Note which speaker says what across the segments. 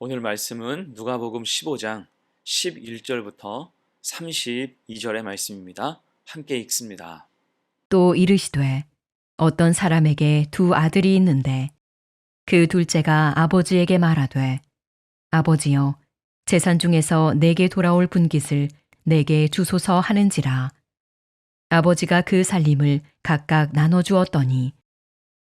Speaker 1: 오늘 말씀은 누가복음 15장 11절부터 32절의 말씀입니다. 함께 읽습니다.
Speaker 2: 또 이르시되 어떤 사람에게 두 아들이 있는데 그 둘째가 아버지에게 말하되 아버지여 재산 중에서 내게 돌아올 분깃을 내게 주소서 하는지라. 아버지가 그 살림을 각각 나눠 주었더니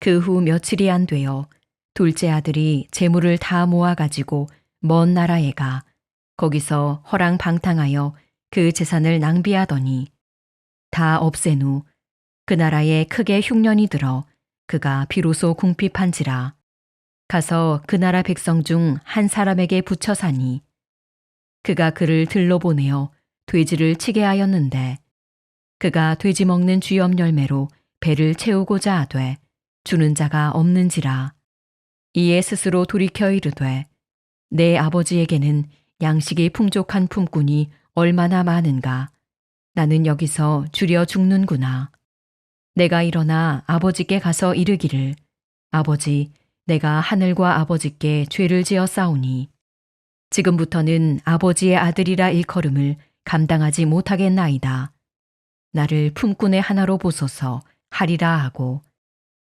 Speaker 2: 그 후 며칠이 안 되어 둘째 아들이 재물을 다 모아 가지고 먼 나라에 가 거기서 허랑방탕하여 그 재산을 낭비하더니 다 없앤 후 그 나라에 크게 흉년이 들어 그가 비로소 궁핍한지라. 가서 그 나라 백성 중 한 사람에게 붙여 사니 그가 그를 들러 보내어 돼지를 치게 하였는데 그가 돼지 먹는 쥐염 열매로 배를 채우고자 하되 주는 자가 없는지라. 이에 스스로 돌이켜 이르되 내 아버지에게는 양식이 풍족한 품꾼이 얼마나 많은가. 나는 여기서 주려 죽는구나. 내가 일어나 아버지께 가서 이르기를 아버지 내가 하늘과 아버지께 죄를 지어 싸우니 지금부터는 아버지의 아들이라 일컬음을 감당하지 못하겠나이다. 나를 품꾼의 하나로 보소서 하리라 하고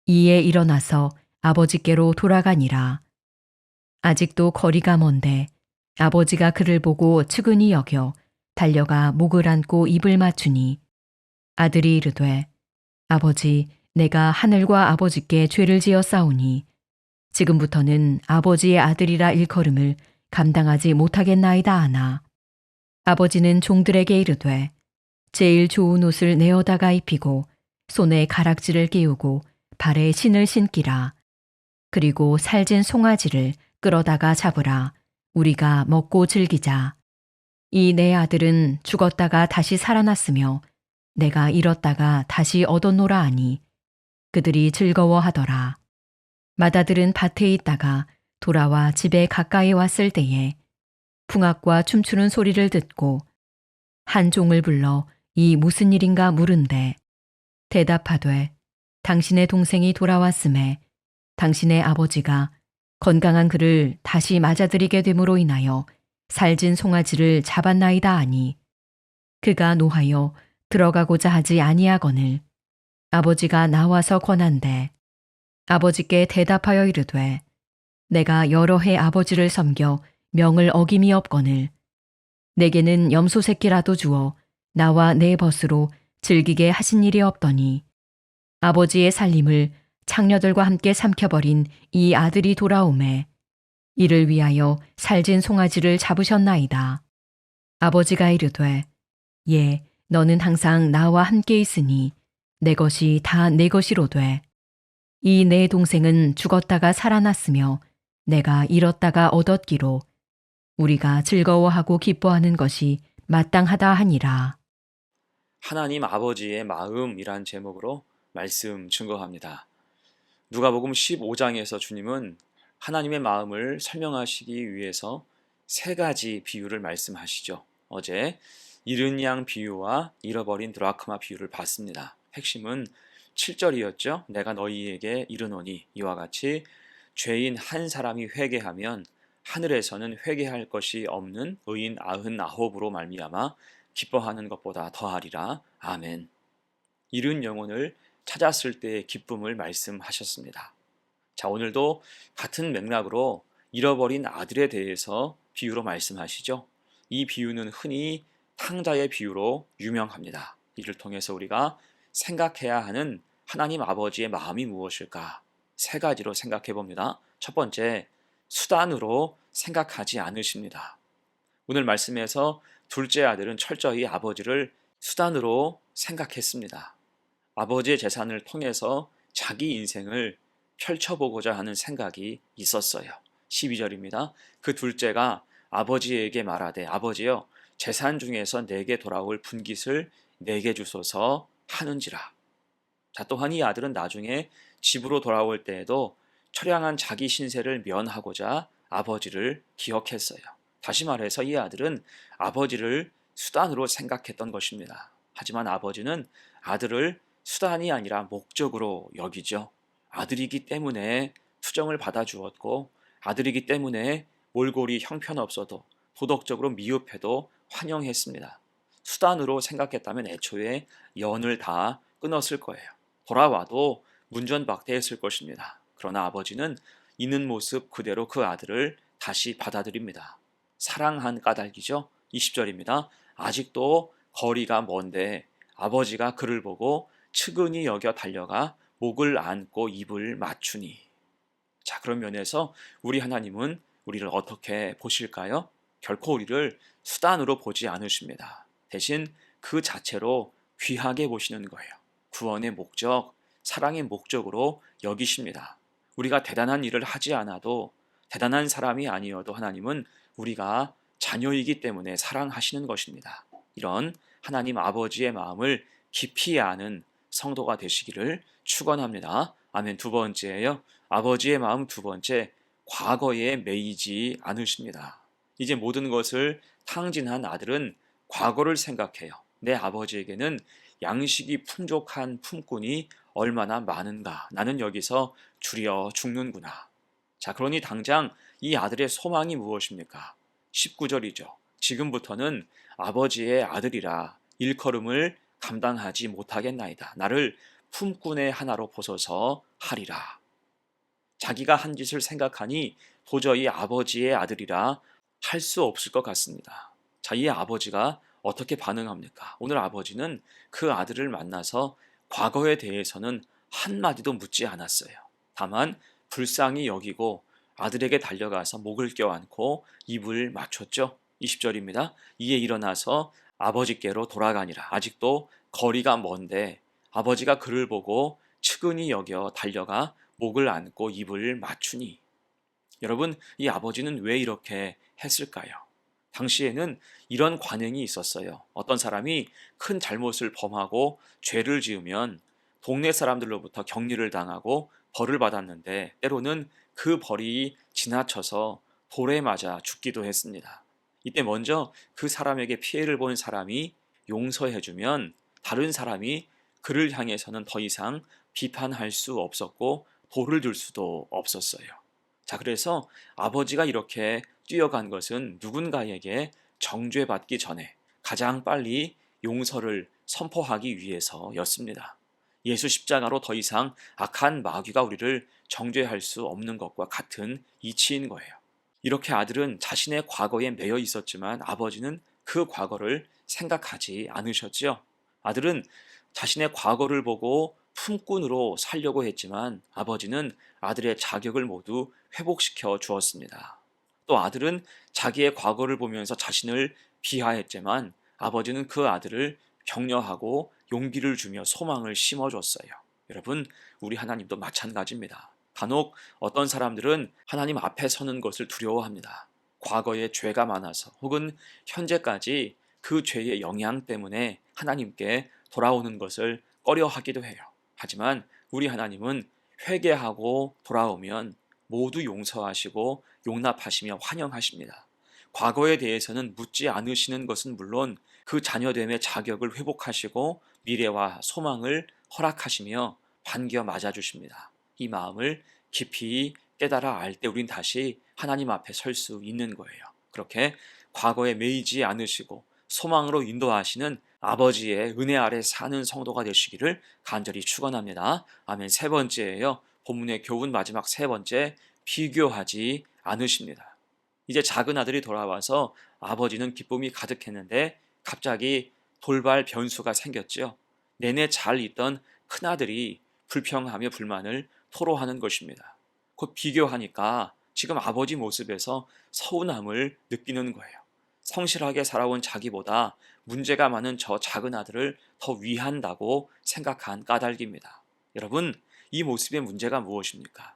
Speaker 2: 이에 일어나서 아버지께로 돌아가니라. 아직도 거리가 먼데 아버지가 그를 보고 측은히 여겨 달려가 목을 안고 입을 맞추니 아들이 이르되 아버지 내가 하늘과 아버지께 죄를 지어 싸우니 지금부터는 아버지의 아들이라 일컬음을 감당하지 못하겠나이다 하나. 아버지는 종들에게 이르되 제일 좋은 옷을 내어다가 입히고 손에 가락지를 끼우고 발에 신을 신기라. 그리고 살진 송아지를 끌어다가 잡으라. 우리가 먹고 즐기자. 이 내 아들은 죽었다가 다시 살아났으며 내가 잃었다가 다시 얻었노라 하니 그들이 즐거워하더라. 맏아들은 밭에 있다가 돌아와 집에 가까이 왔을 때에 풍악과 춤추는 소리를 듣고 한 종을 불러 이 무슨 일인가 물은데 대답하되 당신의 동생이 돌아왔음에 당신의 아버지가 건강한 그를 다시 맞아들이게 됨으로 인하여 살진 송아지를 잡았나이다 하니 그가 노하여 들어가고자 하지 아니하거늘 아버지가 나와서 권한대 아버지께 대답하여 이르되 내가 여러 해 아버지를 섬겨 명을 어김이 없거늘 내게는 염소 새끼라도 주어 나와 내 벗으로 즐기게 하신 일이 없더니 아버지의 살림을 창녀들과 함께 삼켜버린 이 아들이 돌아오매 이를 위하여 살진 송아지를 잡으셨나이다. 아버지가 이르되 예 너는 항상 나와 함께 있으니 내 것이 다 내 것이로되 이 내 동생은 죽었다가 살아났으며 내가 잃었다가 얻었기로 우리가 즐거워하고 기뻐하는 것이 마땅하다 하니라.
Speaker 1: 하나님 아버지의 마음이란 제목으로 말씀 증거합니다. 누가복음 15장에서 주님은 하나님의 마음을 설명하시기 위해서 세 가지 비유를 말씀하시죠. 어제 잃은 양 비유와 잃어버린 드라크마 비유를 봤습니다. 핵심은 7절이었죠. 내가 너희에게 이르노니 이와 같이 죄인 한 사람이 회개하면 하늘에서는 회개할 것이 없는 의인 99으로 말미암아 기뻐하는 것보다 더하리라. 아멘. 잃은 영혼을 찾았을 때의 기쁨을 말씀하셨습니다. 자, 오늘도 같은 맥락으로 잃어버린 아들에 대해서 비유로 말씀하시죠. 이 비유는 흔히 탕자의 비유로 유명합니다. 이를 통해서 우리가 생각해야 하는 하나님 아버지의 마음이 무엇일까? 세 가지로 생각해 봅니다. 첫 번째, 수단으로 생각하지 않으십니다. 오늘 말씀에서 둘째 아들은 철저히 아버지를 수단으로 생각했습니다. 아버지의 재산을 통해서 자기 인생을 펼쳐보고자 하는 생각이 있었어요. 12절입니다. 그 둘째가 아버지에게 말하되 아버지여 재산 중에서 내게 돌아올 분깃을 내게 주소서 하는지라. 자, 또한 이 아들은 나중에 집으로 돌아올 때에도 처량한 자기 신세를 면하고자 아버지를 기억했어요. 다시 말해서 이 아들은 아버지를 수단으로 생각했던 것입니다. 하지만 아버지는 아들을 수단이 아니라 목적으로 여기죠. 아들이기 때문에 투정을 받아 주었고 아들이기 때문에 몰골이 형편없어도 도덕적으로 미흡해도 환영했습니다. 수단으로 생각했다면 애초에 연을 다 끊었을 거예요. 돌아와도 문전박대했을 것입니다. 그러나 아버지는 있는 모습 그대로 그 아들을 다시 받아들입니다. 사랑한 까닭이죠. 20절입니다. 아직도 거리가 먼데 아버지가 그를 보고 측은히 여겨 달려가 목을 안고 입을 맞추니. 자, 그런 면에서 우리 하나님은 우리를 어떻게 보실까요? 결코 우리를 수단으로 보지 않으십니다. 대신 그 자체로 귀하게 보시는 거예요. 구원의 목적, 사랑의 목적으로 여기십니다. 우리가 대단한 일을 하지 않아도, 대단한 사람이 아니어도 하나님은 우리가 자녀이기 때문에 사랑하시는 것입니다. 이런 하나님 아버지의 마음을 깊이 아는 성도가 되시기를 축원합니다. 아멘. 두 번째예요. 아버지의 마음 두 번째, 과거에 매이지 않으십니다. 이제 모든 것을 탕진한 아들은 과거를 생각해요. 내 아버지에게는 양식이 풍족한 품꾼이 얼마나 많은가. 나는 여기서 줄여 죽는구나. 자, 그러니 당장 이 아들의 소망이 무엇입니까? 19절이죠. 지금부터는 아버지의 아들이라 일컬음을 감당하지 못하겠나이다. 나를 품꾼의 하나로 보소서 하리라. 자기가 한 짓을 생각하니 도저히 아버지의 아들이라 할 수 없을 것 같습니다. 자, 이 아버지가 어떻게 반응합니까? 오늘 아버지는 그 아들을 만나서 과거에 대해서는 한마디도 묻지 않았어요. 다만 불쌍히 여기고 아들에게 달려가서 목을 껴안고 입을 맞췄죠. 20절입니다. 이에 일어나서 아버지께로 돌아가니라. 아직도 거리가 먼데 아버지가 그를 보고 측은히 여겨 달려가 목을 안고 입을 맞추니. 여러분, 이 아버지는 왜 이렇게 했을까요? 당시에는 이런 관행이 있었어요. 어떤 사람이 큰 잘못을 범하고 죄를 지으면 동네 사람들로부터 격리를 당하고 벌을 받았는데 때로는 그 벌이 지나쳐서 돌에 맞아 죽기도 했습니다. 이때 먼저 그 사람에게 피해를 본 사람이 용서해주면 다른 사람이 그를 향해서는 더 이상 비판할 수 없었고 돌을 들 수도 없었어요. 자, 그래서 아버지가 이렇게 뛰어간 것은 누군가에게 정죄받기 전에 가장 빨리 용서를 선포하기 위해서였습니다. 예수 십자가로 더 이상 악한 마귀가 우리를 정죄할 수 없는 것과 같은 이치인 거예요. 이렇게 아들은 자신의 과거에 매여 있었지만 아버지는 그 과거를 생각하지 않으셨지요. 아들은 자신의 과거를 보고 품꾼으로 살려고 했지만 아버지는 아들의 자격을 모두 회복시켜 주었습니다. 또 아들은 자기의 과거를 보면서 자신을 비하했지만 아버지는 그 아들을 격려하고 용기를 주며 소망을 심어줬어요. 여러분, 우리 하나님도 마찬가지입니다. 간혹 어떤 사람들은 하나님 앞에 서는 것을 두려워합니다. 과거에 죄가 많아서 혹은 현재까지 그 죄의 영향 때문에 하나님께 돌아오는 것을 꺼려하기도 해요. 하지만 우리 하나님은 회개하고 돌아오면 모두 용서하시고 용납하시며 환영하십니다. 과거에 대해서는 묻지 않으시는 것은 물론 그 자녀됨의 자격을 회복하시고 미래와 소망을 허락하시며 반겨 맞아주십니다. 이 마음을 깊이 깨달아 알 때 우린 다시 하나님 앞에 설 수 있는 거예요. 그렇게 과거에 매이지 않으시고 소망으로 인도하시는 아버지의 은혜 아래 사는 성도가 되시기를 간절히 축원합니다. 아멘. 세 번째예요. 본문의 교훈 마지막 세 번째, 비교하지 않으십니다. 이제 작은 아들이 돌아와서 아버지는 기쁨이 가득했는데 갑자기 돌발 변수가 생겼죠. 내내 잘 있던 큰아들이 불평하며 불만을 토로하는 것입니다. 곧 비교하니까 지금 아버지 모습에서 서운함을 느끼는 거예요. 성실하게 살아온 자기보다 문제가 많은 저 작은 아들을 더 위한다고 생각한 까닭입니다. 여러분, 이 모습의 문제가 무엇입니까?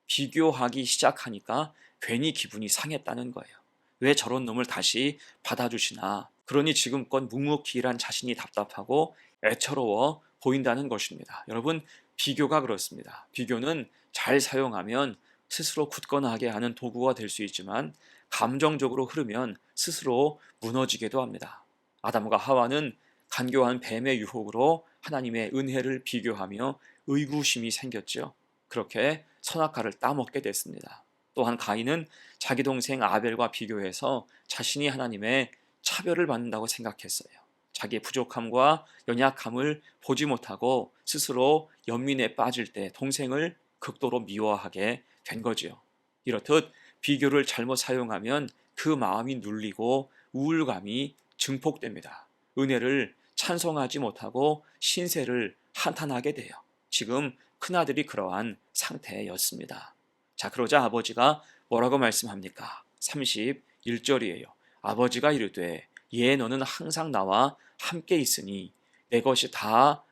Speaker 1: 비교하기 시작하니까 괜히 기분이 상했다는 거예요. 왜 저런 놈을 다시 받아주시나? 그러니 지금껏 묵묵히 일한 자신이 답답하고 애처로워 보인다는 것입니다. 여러분, 비교가 그렇습니다. 비교는 잘 사용하면 스스로 굳건하게 하는 도구가 될 수 있지만 감정적으로 흐르면 스스로 무너지기도 합니다. 아담과 하와는 간교한 뱀의 유혹으로 하나님의 은혜를 비교하며 의구심이 생겼죠. 그렇게 선악과를 따먹게 됐습니다. 또한 가인은 자기 동생 아벨과 비교해서 자신이 하나님의 차별을 받는다고 생각했어요. 자기의 부족함과 연약함을 보지 못하고 스스로 연민에 빠질 때 동생을 극도로 미워하게 된 거지요. 이렇듯 비교를 잘못 사용하면 그 마음이 눌리고 우울감이 증폭됩니다. 은혜를 찬송하지 못하고 신세를 한탄하게 돼요. 지금 큰아들이 그러한 상태였습니다. 자, 그러자 아버지가 뭐라고 말씀합니까? 31절이에요. 아버지가 이르되 예 너는 항상 나와 함께 있으니 내 것이 다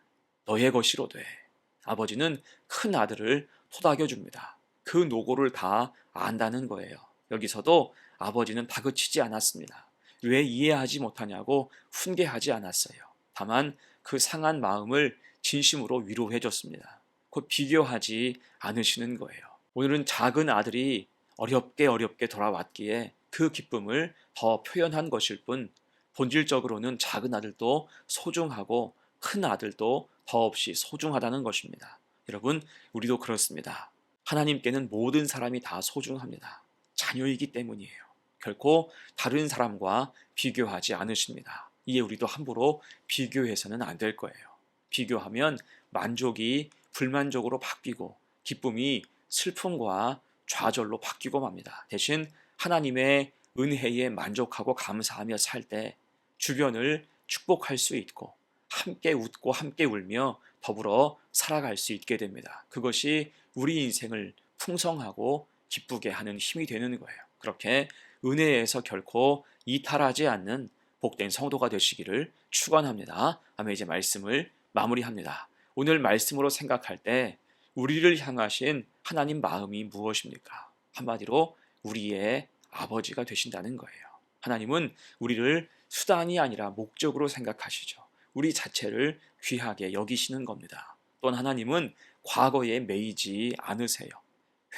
Speaker 1: 너의 것이로 돼. 아버지는 큰 아들을 토닥여 줍니다. 그 노고를 다 안다는 거예요. 여기서도 아버지는 다그치지 않았습니다. 왜 이해하지 못하냐고 훈계하지 않았어요. 다만 그 상한 마음을 진심으로 위로해 줬습니다. 곧 비교하지 않으시는 거예요. 오늘은 작은 아들이 어렵게 돌아왔기에 그 기쁨을 더 표현한 것일 뿐 본질적으로는 작은 아들도 소중하고 큰 아들도 더없이 소중하다는 것입니다. 여러분, 우리도 그렇습니다. 하나님께는 모든 사람이 다 소중합니다. 자녀이기 때문이에요. 결코 다른 사람과 비교하지 않으십니다. 이에 우리도 함부로 비교해서는 안 될 거예요. 비교하면 만족이 불만족으로 바뀌고 기쁨이 슬픔과 좌절로 바뀌고 맙니다. 대신 하나님의 은혜에 만족하고 감사하며 살 때 주변을 축복할 수 있고 함께 웃고 함께 울며 더불어 살아갈 수 있게 됩니다. 그것이 우리 인생을 풍성하고 기쁘게 하는 힘이 되는 거예요. 그렇게 은혜에서 결코 이탈하지 않는 복된 성도가 되시기를 축원합니다. 아멘. 이제 말씀을 마무리합니다. 오늘 말씀으로 생각할 때 우리를 향하신 하나님 마음이 무엇입니까? 한마디로 우리의 아버지가 되신다는 거예요. 하나님은 우리를 수단이 아니라 목적으로 생각하시죠. 우리 자체를 귀하게 여기시는 겁니다. 또한 하나님은 과거에 매이지 않으세요.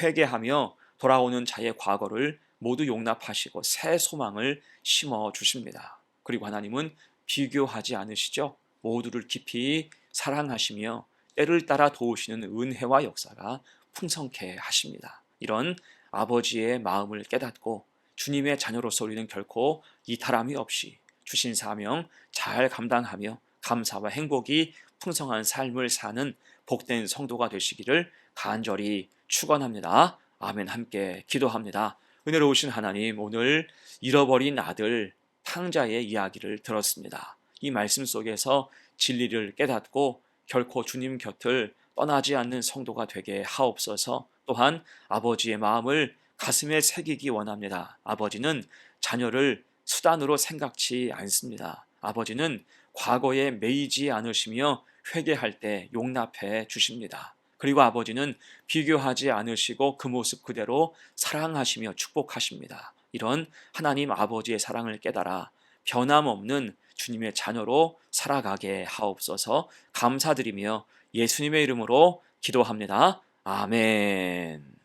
Speaker 1: 회개하며 돌아오는 자의 과거를 모두 용납하시고 새 소망을 심어 주십니다. 그리고 하나님은 비교하지 않으시죠. 모두를 깊이 사랑하시며 때를 따라 도우시는 은혜와 역사가 풍성케 하십니다. 이런 아버지의 마음을 깨닫고 주님의 자녀로서 우리는 결코 이탈함이 없이 주신 사명 잘 감당하며 감사와 행복이 풍성한 삶을 사는 복된 성도가 되시기를 간절히 축원합니다. 아멘. 함께 기도합니다. 은혜로우신 하나님, 오늘 잃어버린 아들 탕자의 이야기를 들었습니다. 이 말씀 속에서 진리를 깨닫고 결코 주님 곁을 떠나지 않는 성도가 되게 하옵소서. 또한 아버지의 마음을 가슴에 새기기 원합니다. 아버지는 자녀를 수단으로 생각지 않습니다. 아버지는 과거에 매이지 않으시며 회개할 때 용납해 주십니다. 그리고 아버지는 비교하지 않으시고 그 모습 그대로 사랑하시며 축복하십니다. 이런 하나님 아버지의 사랑을 깨달아 변함없는 주님의 자녀로 살아가게 하옵소서. 감사드리며 예수님의 이름으로 기도합니다. 아멘.